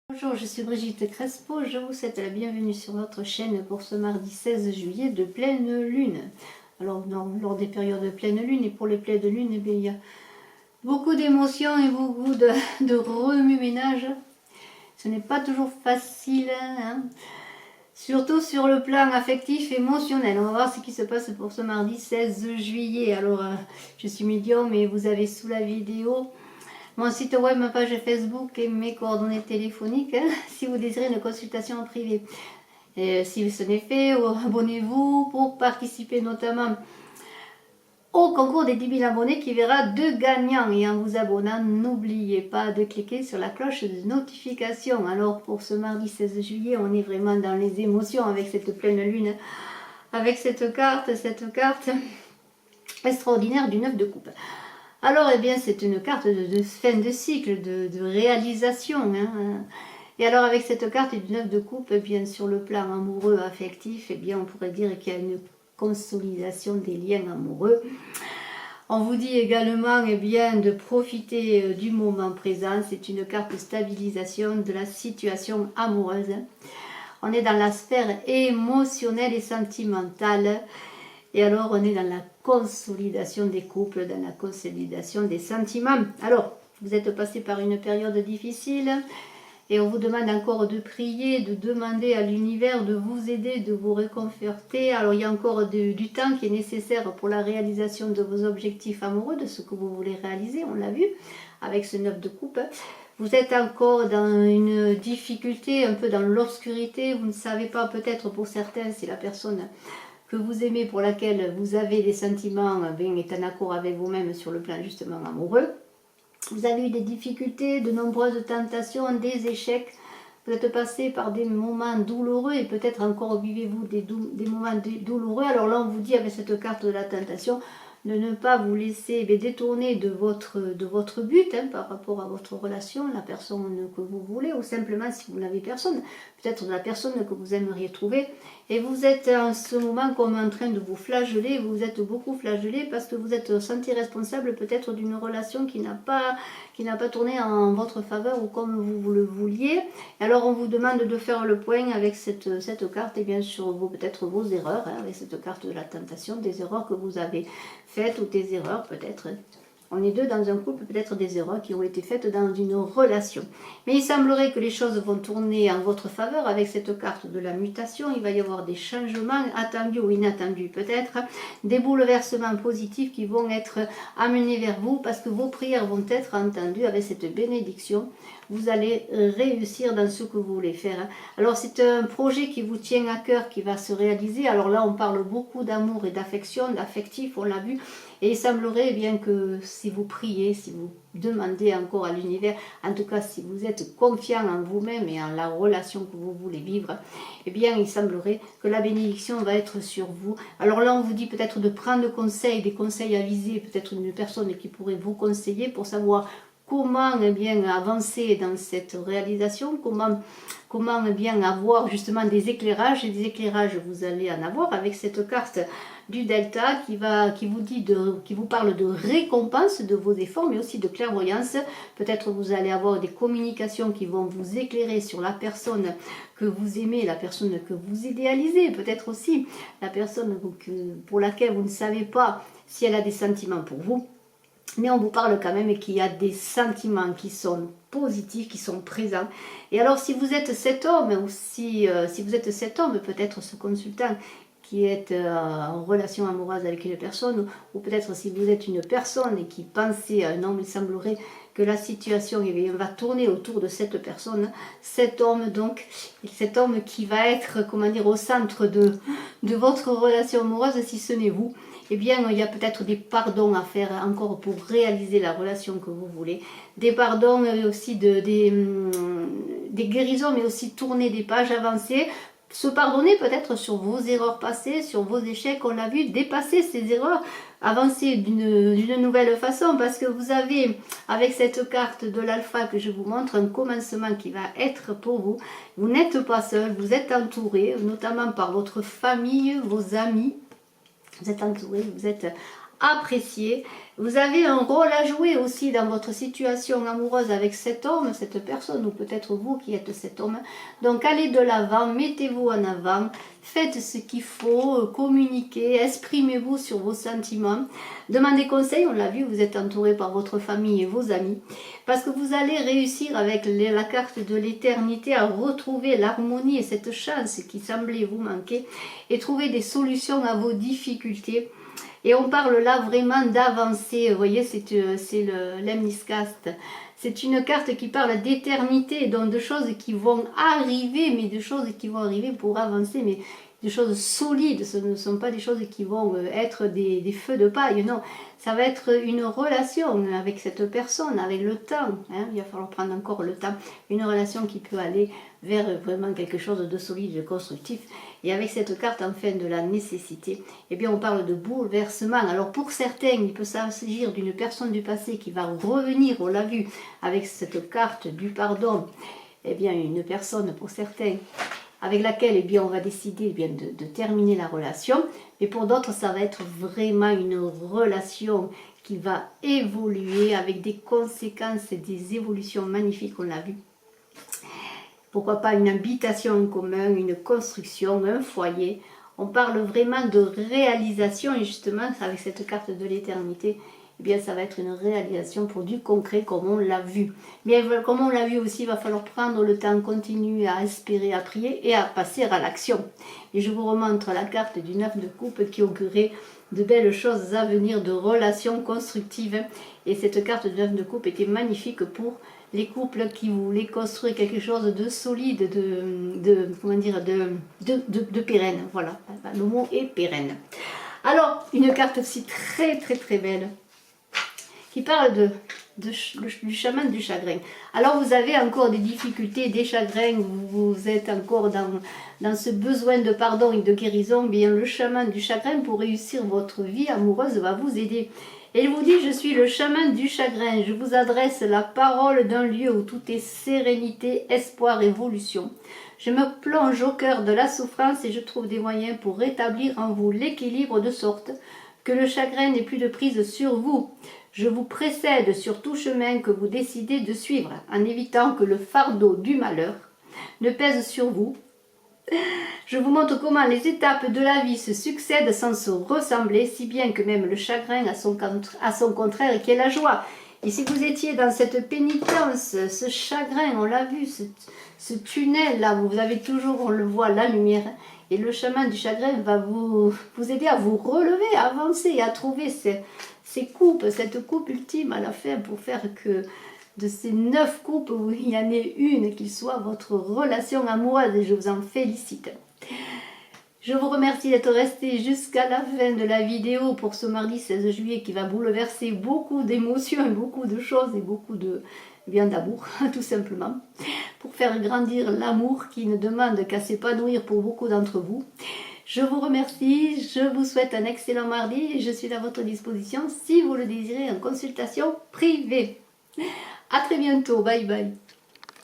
Bonjour, je suis Brigitte Crespo, je vous souhaite la bienvenue sur notre chaîne pour ce mardi 16 juillet de pleine lune. Alors, lors des périodes de pleine lune et pour les pleines lunes, eh bien, il y a beaucoup d'émotions et beaucoup de remue-ménage. Ce n'est pas toujours facile, hein, surtout sur le plan affectif, émotionnel. On va voir ce qui se passe pour ce mardi 16 juillet. Alors, je suis médium et vous avez sous la vidéo mon site web, ma page Facebook et mes coordonnées téléphoniques, hein, si vous désirez une consultation en privé. Et si ce n'est fait, abonnez-vous pour participer notamment au concours des 10 000 abonnés qui verra 2 gagnants. Et en vous abonnant, n'oubliez pas de cliquer sur la cloche de notification. Alors pour ce mardi 16 juillet, on est vraiment dans les émotions avec cette pleine lune, avec cette carte extraordinaire du 9 de coupe. Alors, eh bien, c'est une carte de fin de cycle, de réalisation. Hein. Et alors, avec cette carte du 9 de coupe, eh bien, sur le plan amoureux, affectif, eh bien, on pourrait dire qu'il y a une consolidation des liens amoureux. On vous dit également eh bien, de profiter du moment présent. C'est une carte de stabilisation de la situation amoureuse. On est dans la sphère émotionnelle et sentimentale. Et alors, on est dans la consolidation des couples, dans la consolidation des sentiments. Alors, vous êtes passé par une période difficile et on vous demande encore de prier, de demander à l'univers de vous aider, de vous réconforter. Alors, il y a encore du temps qui est nécessaire pour la réalisation de vos objectifs amoureux, de ce que vous voulez réaliser, on l'a vu, avec ce 9 de coupe. Vous êtes encore dans une difficulté, un peu dans l'obscurité. Vous ne savez pas, peut-être pour certains, si la personne que vous aimez, pour laquelle vous avez des sentiments, bien, est en accord avec vous-même sur le plan justement amoureux. Vous avez eu des difficultés, de nombreuses tentations, des échecs. Vous êtes passé par des moments douloureux et peut-être encore vivez-vous des moments douloureux. Alors là, on vous dit avec cette carte de la tentation de ne pas vous laisser détourner de votre but, hein, par rapport à votre relation, la personne que vous voulez, ou simplement si vous n'avez personne, peut-être la personne que vous aimeriez trouver. Et vous êtes en ce moment comme en train de vous flageller, vous êtes beaucoup flagellé parce que vous êtes senti responsable peut-être d'une relation qui n'a pas tourné en votre faveur ou comme vous le vouliez. Alors on vous demande de faire le point avec cette carte et bien sûr peut-être vos erreurs, hein, avec cette carte de la tentation, des erreurs que vous avez faites ou des erreurs peut-être. On est deux dans un couple, peut-être des erreurs qui ont été faites dans une relation. Mais il semblerait que les choses vont tourner en votre faveur avec cette carte de la mutation. Il va y avoir des changements attendus ou inattendus peut-être. Des bouleversements positifs qui vont être amenés vers vous parce que vos prières vont être entendues avec cette bénédiction. Vous allez réussir dans ce que vous voulez faire. Alors c'est un projet qui vous tient à cœur, qui va se réaliser. Alors là on parle beaucoup d'amour et d'affection, d'affectif, on l'a vu. Et il semblerait bien que si vous priez, si vous demandez encore à l'univers, en tout cas si vous êtes confiant en vous-même et en la relation que vous voulez vivre, eh bien il semblerait que la bénédiction va être sur vous. Alors là on vous dit peut-être de prendre conseil, des conseils avisés, peut-être une personne qui pourrait vous conseiller pour savoir comment bien avancer dans cette réalisation, comment bien avoir justement des éclairages. Et des éclairages vous allez en avoir avec cette carte du delta qui vous parle de récompense de vos efforts mais aussi de clairvoyance. Peut-être vous allez avoir des communications qui vont vous éclairer sur la personne que vous aimez, la personne que vous idéalisez, peut-être aussi la personne pour laquelle vous ne savez pas si elle a des sentiments pour vous. Mais on vous parle quand même qu'il y a des sentiments qui sont positifs, qui sont présents. Et alors si vous êtes cet homme, ou si vous êtes cet homme, peut-être ce consultant qui est en relation amoureuse avec une personne, ou peut-être si vous êtes une personne et qui pensez à un homme, il semblerait que la situation va tourner autour de cette personne, cet homme donc, cet homme qui va être, comment dire, au centre de votre relation amoureuse, si ce n'est vous. Eh bien, il y a peut-être des pardons à faire encore pour réaliser la relation que vous voulez. Des pardons, mais aussi des guérisons, mais aussi tourner des pages, avancer. Se pardonner peut-être sur vos erreurs passées, sur vos échecs, on l'a vu, dépasser ces erreurs, avancer d'une nouvelle façon, parce que vous avez, avec cette carte de l'alpha que je vous montre, un commencement qui va être pour vous. Vous n'êtes pas seul, vous êtes entouré, notamment par votre famille, vos amis. Vous êtes entouré, vous êtes apprécié. Vous avez un rôle à jouer aussi dans votre situation amoureuse avec cet homme, cette personne, ou peut-être vous qui êtes cet homme. Donc allez de l'avant, mettez-vous en avant, faites ce qu'il faut, communiquez, exprimez-vous sur vos sentiments. Demandez conseil, on l'a vu, vous êtes entouré par votre famille et vos amis. Parce que vous allez réussir avec la carte de l'éternité à retrouver l'harmonie et cette chance qui semblait vous manquer et trouver des solutions à vos difficultés. Et on parle là vraiment d'avancer, vous voyez, c'est l'Emniscast. C'est une carte qui parle d'éternité, donc de choses qui vont arriver, mais de choses qui vont arriver pour avancer, mais des choses solides, ce ne sont pas des choses qui vont être des feux de paille, non. Ça va être une relation avec cette personne, avec le temps, hein, il va falloir prendre encore le temps, une relation qui peut aller vers vraiment quelque chose de solide, de constructif. Et avec cette carte enfin de la nécessité, eh bien on parle de bouleversement. Alors pour certains, il peut s'agir d'une personne du passé qui va revenir, on l'a vu, avec cette carte du pardon. Eh bien une personne pour certains avec laquelle eh bien, on va décider eh bien, de terminer la relation. Mais pour d'autres, ça va être vraiment une relation qui va évoluer avec des conséquences et des évolutions magnifiques, on l'a vu. Pourquoi pas une habitation en commun, une construction, un foyer. On parle vraiment de réalisation et justement avec cette carte de l'éternité, eh bien ça va être une réalisation pour du concret comme on l'a vu. Mais comme on l'a vu aussi, il va falloir prendre le temps, continuer à espérer, à prier et à passer à l'action. Et je vous remontre la carte du 9 de coupe qui augurait de belles choses à venir, de relations constructives. Et cette carte du 9 de coupe était magnifique pour les couples qui voulaient construire quelque chose de solide, comment dire, de pérenne. Voilà, le mot est pérenne. Alors, une carte aussi très très très belle qui parle du chaman du chagrin. Alors vous avez encore des difficultés, des chagrins, vous êtes encore dans ce besoin de pardon et de guérison, bien le chaman du chagrin pour réussir votre vie amoureuse va vous aider. Et il vous dit, je suis le chaman du chagrin, je vous adresse la parole d'un lieu où tout est sérénité, espoir, évolution. Je me plonge au cœur de la souffrance et je trouve des moyens pour rétablir en vous l'équilibre de sorte que le chagrin n'ait plus de prise sur vous. Je vous précède sur tout chemin que vous décidez de suivre, en évitant que le fardeau du malheur ne pèse sur vous. Je vous montre comment les étapes de la vie se succèdent sans se ressembler, si bien que même le chagrin a son contraire qui est la joie. Et si vous étiez dans cette pénitence, ce chagrin, on l'a vu, ce tunnel là, vous avez toujours, on le voit, la lumière. Et le chaman du chagrin va vous aider à vous relever, à avancer, à trouver ces coupes, cette coupe ultime à la fin pour faire que de ces 9 coupes, où il y en ait une qui soit votre relation amoureuse et je vous en félicite. Je vous remercie d'être resté jusqu'à la fin de la vidéo pour ce mardi 16 juillet qui va bouleverser beaucoup d'émotions, beaucoup de choses et beaucoup d'amour, tout simplement, pour faire grandir l'amour qui ne demande qu'à s'épanouir pour beaucoup d'entre vous. Je vous remercie, je vous souhaite un excellent mardi et je suis à votre disposition si vous le désirez en consultation privée. À très bientôt, bye bye.